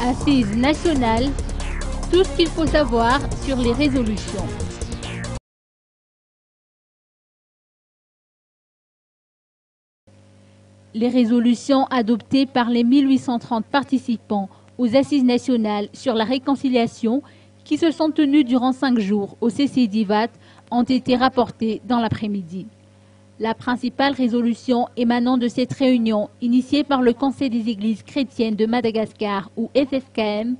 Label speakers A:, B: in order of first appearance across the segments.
A: Assises nationales, tout ce qu'il faut savoir sur les résolutions. Les résolutions adoptées par les 1830 participants aux Assises nationales sur la réconciliation qui se sont tenues durant 5 jours au CCI d'Ivat ont été rapportées dans l'après-midi. La principale résolution émanant de cette réunion initiée par le Conseil des Églises chrétiennes de Madagascar ou FFKM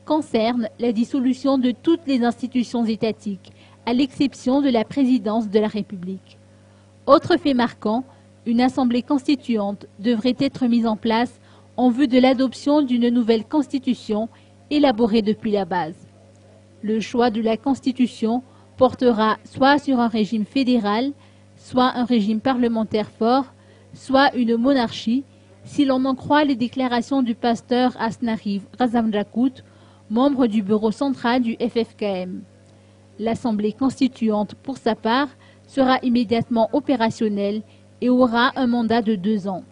A: concerne la dissolution de toutes les institutions étatiques, à l'exception de la présidence de la République. Autre fait marquant, une assemblée constituante devrait être mise en place en vue de l'adoption d'une nouvelle constitution élaborée depuis la base. Le choix de la constitution portera soit sur un régime fédéral, soit un régime parlementaire fort, soit une monarchie, si l'on en croit les déclarations du pasteur Asnariv Razamjakout, membre du bureau central du FFKM. L'Assemblée constituante, pour sa part, sera immédiatement opérationnelle et aura un mandat de 2 ans.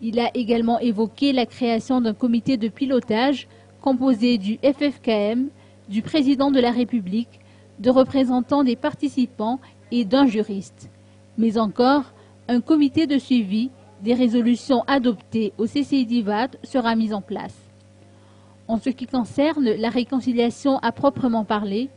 A: Il a également évoqué la création d'un comité de pilotage composé du FFKM, du président de la République, de représentants des participants et d'un juriste, mais encore un comité de suivi des résolutions adoptées au CCI d'Ivat sera mis en place. En ce qui concerne la réconciliation à proprement parler,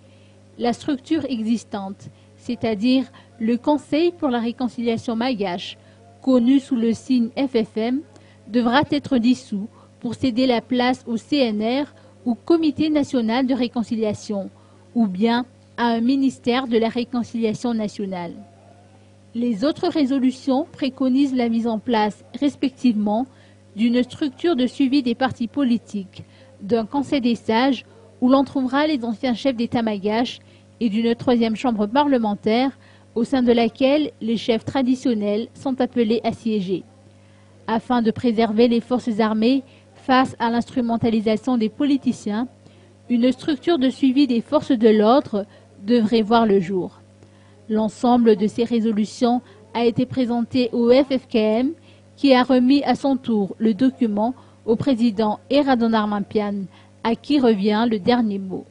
A: la structure existante, c'est-à-dire le Conseil pour la réconciliation malgache, connu sous le signe FFM, devra être dissous pour céder la place au CNR ou Comité national de réconciliation, ou bien à un ministère de la réconciliation nationale. Les autres résolutions préconisent la mise en place, respectivement, d'une structure de suivi des partis politiques, d'un conseil des sages où l'on trouvera les anciens chefs d'État malgaches et d'une 3e chambre parlementaire au sein de laquelle les chefs traditionnels sont appelés à siéger. Afin de préserver les forces armées face à l'instrumentalisation des politiciens, une structure de suivi des forces de l'ordre devrait voir le jour. L'ensemble de ces résolutions a été présenté au FFKM qui a remis à son tour le document au président Eradon Armampian, à qui revient le dernier mot.